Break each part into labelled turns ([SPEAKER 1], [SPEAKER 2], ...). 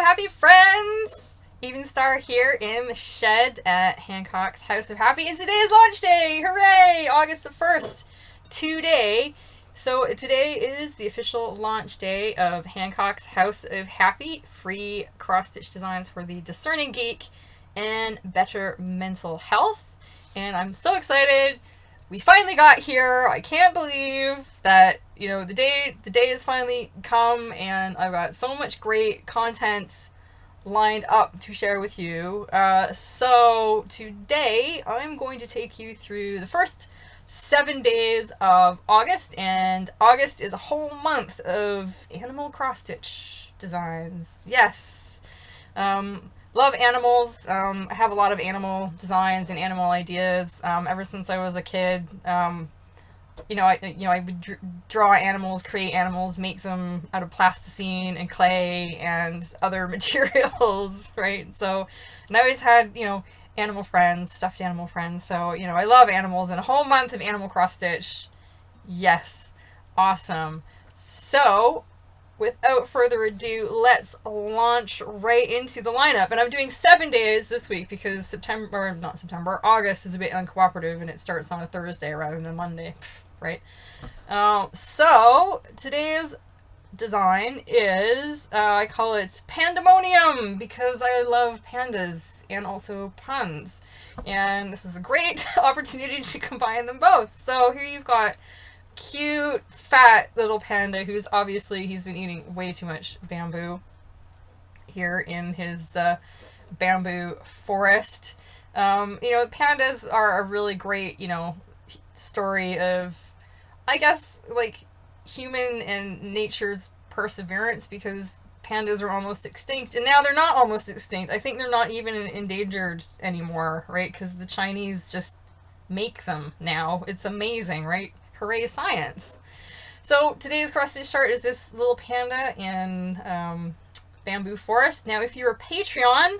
[SPEAKER 1] Happy friends! Even Star here in the shed at Hancock's House of Happy, and today is launch day! Hooray! August the 1st. Today. So today is the official launch day of Hancock's House of Happy. Free cross-stitch designs for the discerning geek and better mental health. And I'm so excited. We finally got here. I can't believe that, the day has finally come, and I've got so much great content lined up to share with you. So today I'm going to take you through the first 7 days of August, and August is a whole month of animal cross-stitch designs. Yes. Love animals. I have a lot of animal designs and animal ideas ever since I was a kid. I would draw animals, create animals, make them out of plasticine and clay and other materials, right? So, and I always had, animal friends, stuffed animal friends. So, I love animals, and a whole month of animal cross-stitch. Yes. Awesome. So, without further ado, let's launch right into the lineup. And I'm doing 7 days this week because August is a bit uncooperative, and it starts on a Thursday rather than Monday, right? So today's design is, I call it Pandemonium, because I love pandas and also puns. And this is a great opportunity to combine them both. So here you've got cute, fat little panda who's he's been eating way too much bamboo here in his bamboo forest. Pandas are a really great, story of, I guess, like, human and nature's perseverance, because pandas are almost extinct, and now they're not almost extinct. I think they're not even endangered anymore, right? Because the Chinese just make them now. It's amazing, right? Hooray, science. So today's cross-stitch chart is this little panda in bamboo forest. Now, if you're a Patreon,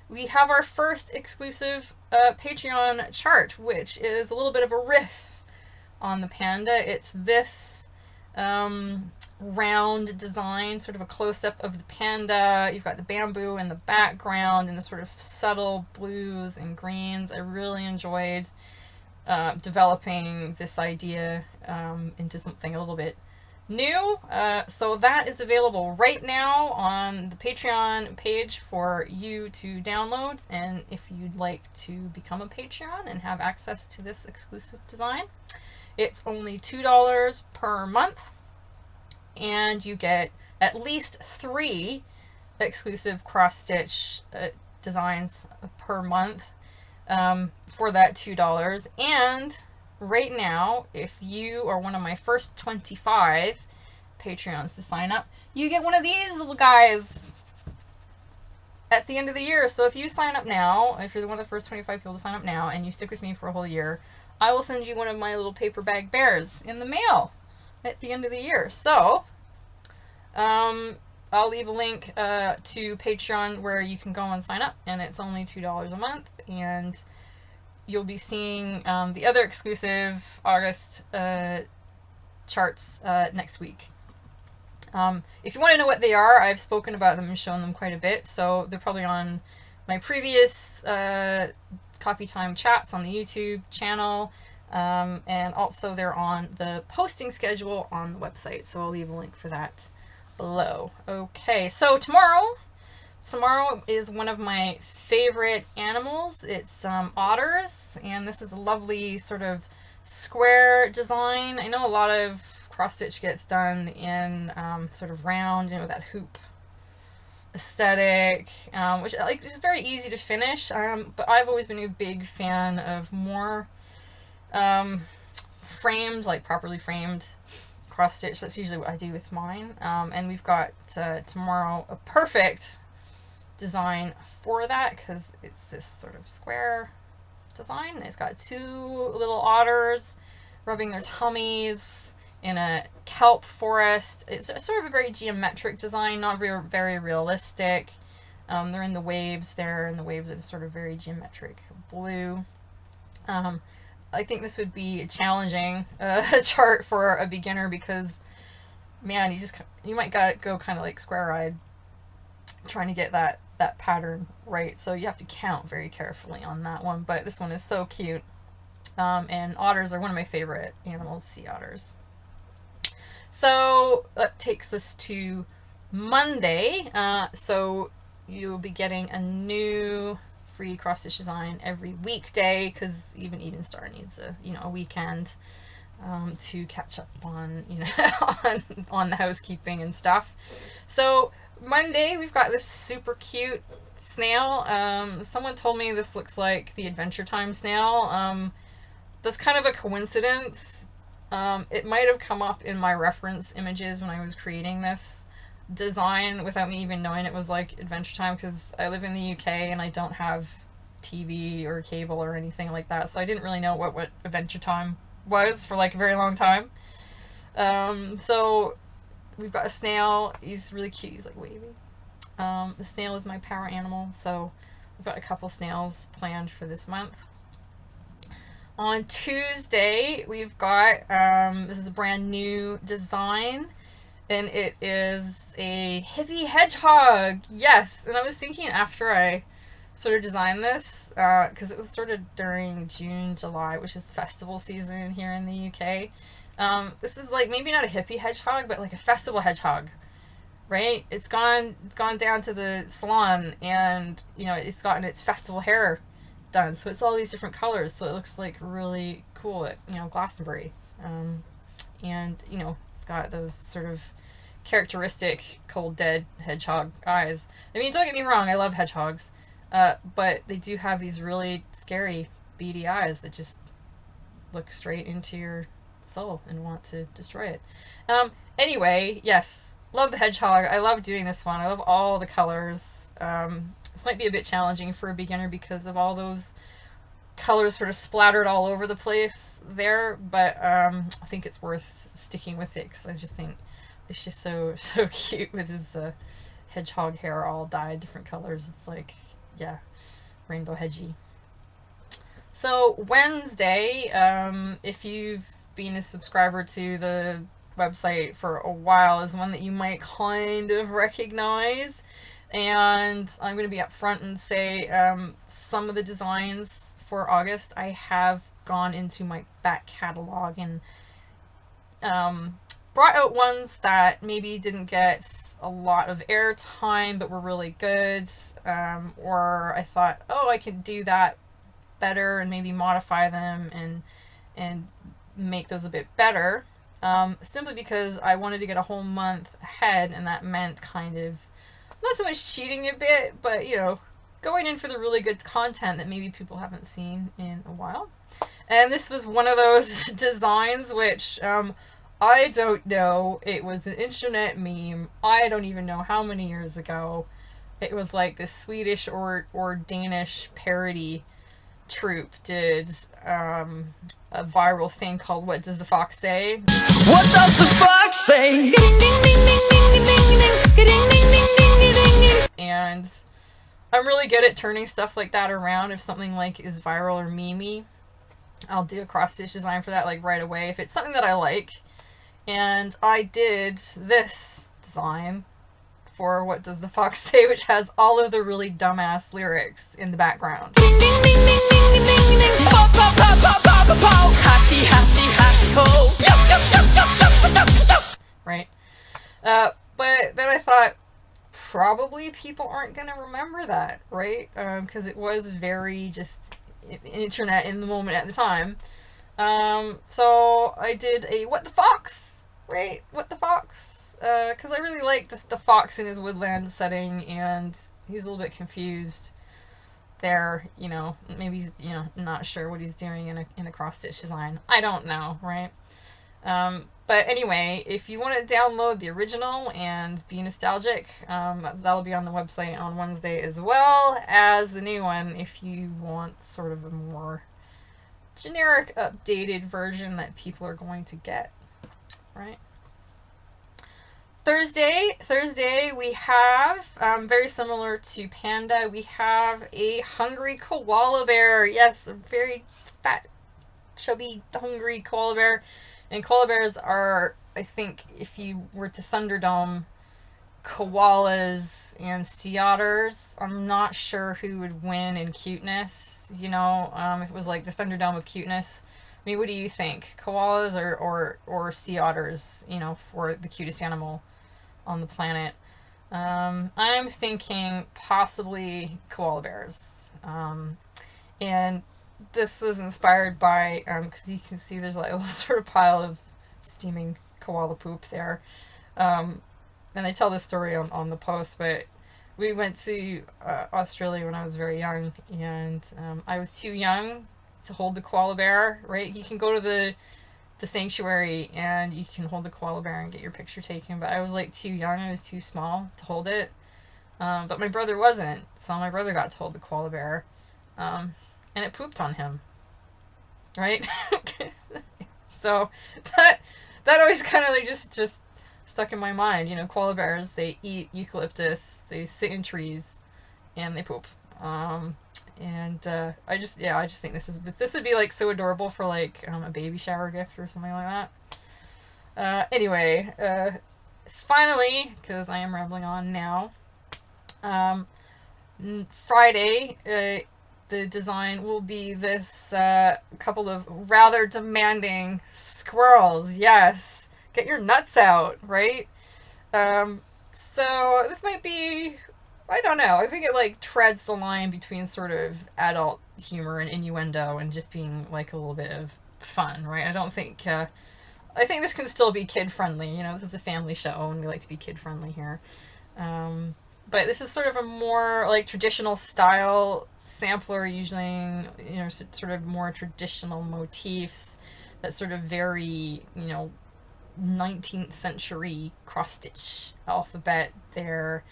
[SPEAKER 1] we have our first exclusive Patreon chart, which is a little bit of a riff on the panda. It's this round design, sort of a close-up of the panda. You've got the bamboo in the background and the sort of subtle blues and greens. I really enjoyed developing this idea into something a little bit new. So that is available right now on the Patreon page for you to download. And if you'd like to become a Patreon and have access to this exclusive design, it's only $2 per month. And you get at least 3 exclusive cross-stitch designs per month for that $2. And right now, if you are one of my first 25 Patreons to sign up, you get one of these little guys at the end of the year. So if you sign up now, if you're one of the first 25 people to sign up now, and you stick with me for a whole year, I will send you one of my little paper bag bears in the mail at the end of the year. So I'll leave a link to Patreon where you can go and sign up, and it's only $2 a month, and you'll be seeing the other exclusive August charts next week. If you want to know what they are, I've spoken about them and shown them quite a bit, so they're probably on my previous Coffee Time chats on the YouTube channel, and also they're on the posting schedule on the website, so I'll leave a link for that below. Okay, so tomorrow is one of my favorite animals. It's otters, and this is a lovely sort of square design. I know a lot of cross-stitch gets done in sort of round, that hoop aesthetic, which is very easy to finish, but I've always been a big fan of more framed, like properly framed cross-stitch. That's usually what I do with mine. And we've got tomorrow a perfect design for that, because it's this sort of square design. It's got 2 little otters rubbing their tummies in a kelp forest. It's sort of a very geometric design, not very, very realistic. They're in the waves there, and the waves are sort of very geometric blue. I think this would be a challenging chart for a beginner, because, man, you might go kind of like square-eyed trying to get that pattern right. So you have to count very carefully on that one. But this one is so cute. And otters are one of my favorite animals, sea otters. So that takes us to Monday. So you'll be getting a new free cross stitch design every weekday, because even Eden Star needs a weekend to catch up on on the housekeeping and stuff. So Monday we've got this super cute snail. Someone told me this looks like the Adventure Time snail. That's kind of a coincidence. It might have come up in my reference images when I was creating this design without me even knowing it was like Adventure Time, because I live in the UK and I don't have TV or cable or anything like that, so I didn't really know what Adventure Time was for like a very long time. So we've got a snail. He's really cute. He's like wavy. The snail is my power animal, so we've got a couple snails planned for this month. On Tuesday, we've got, this is a brand new design, and it is a hippie hedgehog. Yes, and I was thinking after I sort of designed this, because it was sort of during June, July, which is festival season here in the UK. This is like maybe not a hippie hedgehog, but like a festival hedgehog, right? It's gone down to the salon, and it's gotten its festival hair done, so it's all these different colors, so it looks like really cool at Glastonbury. And it's got those sort of characteristic cold dead hedgehog eyes. I mean, don't get me wrong, I love hedgehogs, but they do have these really scary beady eyes that just look straight into your soul and want to destroy it. Anyway, yes, love the hedgehog. I love doing this one. I love all the colors. This might be a bit challenging for a beginner because of all those colors sort of splattered all over the place there, but I think it's worth sticking with it, because I just think it's just so cute with his hedgehog hair all dyed different colors. It's like, yeah, rainbow hedgy. So Wednesday, if you've been a subscriber to the website for a while, is one that you might kind of recognize. And I'm going to be upfront and say some of the designs for August I have gone into my back catalog and brought out ones that maybe didn't get a lot of airtime but were really good, or I thought, oh, I could do that better and maybe modify them and make those a bit better, simply because I wanted to get a whole month ahead, and that meant kind of not so much cheating a bit, but going in for the really good content that maybe people haven't seen in a while. And this was one of those designs which I don't know. It was an internet meme. I don't even know how many years ago. It was like this Swedish or Danish parody troupe did a viral thing called "What Does the Fox Say?" What does the fox say? And I'm really good at turning stuff like that around. If something like is viral or memey, I'll do a cross stitch design for that like right away if it's something that I like. And I did this design for What Does the Fox Say, which has all of the really dumbass lyrics in the background. Right? But then I thought, probably people aren't going to remember that, right? Because it was very just internet in the moment at the time. So I did a What the Fox, right? What the Fox? Because I really like the fox in his woodland setting, and he's a little bit confused there, maybe he's, not sure what he's doing in a cross-stitch design. I don't know, right? But anyway, if you want to download the original and be nostalgic, that'll be on the website on Wednesday, as well as the new one if you want sort of a more generic, updated version that people are going to get, right? Thursday we have, very similar to Panda, we have a hungry koala bear. Yes, a very fat, chubby, hungry koala bear. And koala bears are, I think, if you were to Thunderdome koalas and sea otters. I'm not sure who would win in cuteness, you know, if it was like the Thunderdome of cuteness. I mean, what do you think? Koalas or sea otters, you know, for the cutest animal on the planet? I'm thinking possibly koala bears. And this was inspired by, because you can see there's like a little sort of pile of steaming koala poop there. And I tell this story on the post, but we went to Australia when I was very young, and I was too young to hold the koala bear, right? You can go to the sanctuary and you can hold the koala bear and get your picture taken, but I was like too young, I was too small to hold it. But my brother wasn't, so my brother got to hold the koala bear, and it pooped on him, right? So that always kind of like just stuck in my mind. You know, koala bears, they eat eucalyptus, they sit in trees, and they poop. And I just think this would be like so adorable for like a baby shower gift or something like that. Anyway, finally, because I am rambling on now, Friday, the design will be this couple of rather demanding squirrels. Yes, get your nuts out, right? So this might be, I don't know. I think it like treads the line between sort of adult humor and innuendo and just being like a little bit of fun, right? I don't think. I think this can still be kid friendly. You know, this is a family show, and we like to be kid friendly here. But this is sort of a more like traditional style sampler, using, you know, sort of more traditional motifs that sort of very, you know, 19th century cross stitch alphabet there.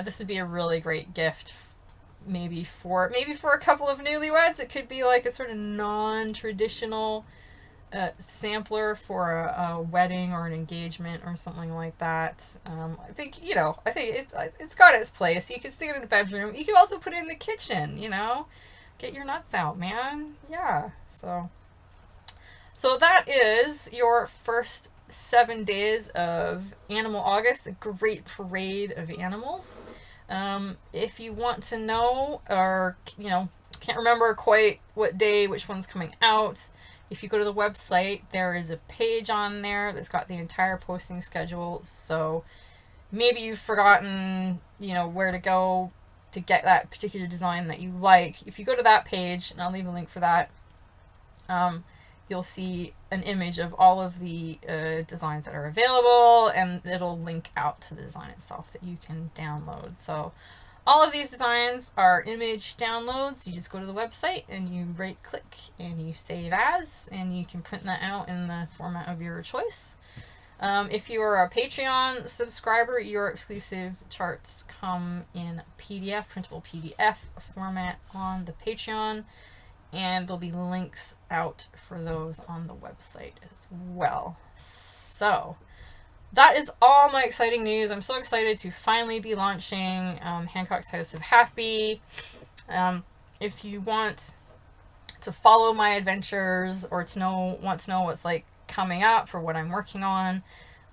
[SPEAKER 1] This would be a really great gift, maybe for a couple of newlyweds. It could be like a sort of non-traditional sampler for a wedding or an engagement or something like that. I think, you know, it's got its place. You can stick it in the bedroom. You can also put it in the kitchen, you know. Get your nuts out, man. Yeah. So that is your first 7 days of Animal August, a great parade of animals. If you want to know, or, you know, can't remember quite what day, which one's coming out, if you go to the website, there is a page on there that's got the entire posting schedule. So maybe you've forgotten, you know, where to go to get that particular design that you like. If you go to that page, and I'll leave a link for that, you'll see an image of all of the designs that are available, and it'll link out to the design itself that you can download. So all of these designs are image downloads. You just go to the website and you right click and you save as, and you can print that out in the format of your choice. If you are a Patreon subscriber, your exclusive charts come in PDF, printable PDF format on the Patreon, and there'll be links out for those on the website as well. So that is all my exciting news. I'm so excited to finally be launching Hancock's House of Happy. If you want to follow my adventures or want to know what's like coming up or what I'm working on,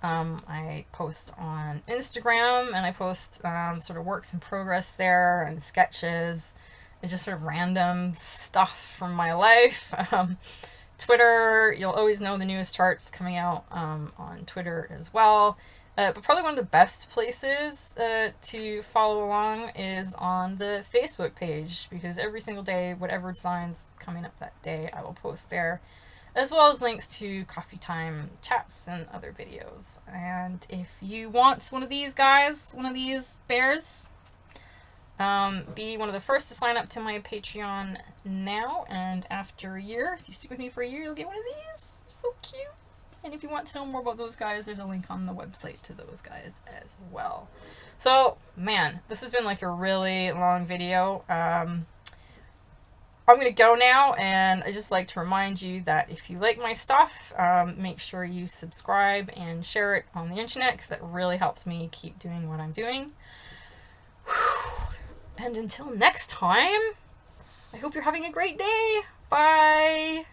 [SPEAKER 1] I post on Instagram, and I post sort of works in progress there, and sketches and just sort of random stuff from my life. Twitter, you'll always know the newest charts coming out on Twitter as well. But probably one of the best places to follow along is on the Facebook page, because every single day, whatever designs coming up that day, I will post there, as well as links to coffee time chats and other videos. And if you want one of these guys, one of these bears, be one of the first to sign up to my Patreon now, and after a year, if you stick with me for a year, you'll get one of these. They're so cute. And if you want to know more about those guys, there's a link on the website to those guys as well. So, man, this has been like a really long video. I'm going to go now, and I just like to remind you that if you like my stuff, make sure you subscribe and share it on the internet, because that really helps me keep doing what I'm doing. And until next time, I hope you're having a great day. Bye!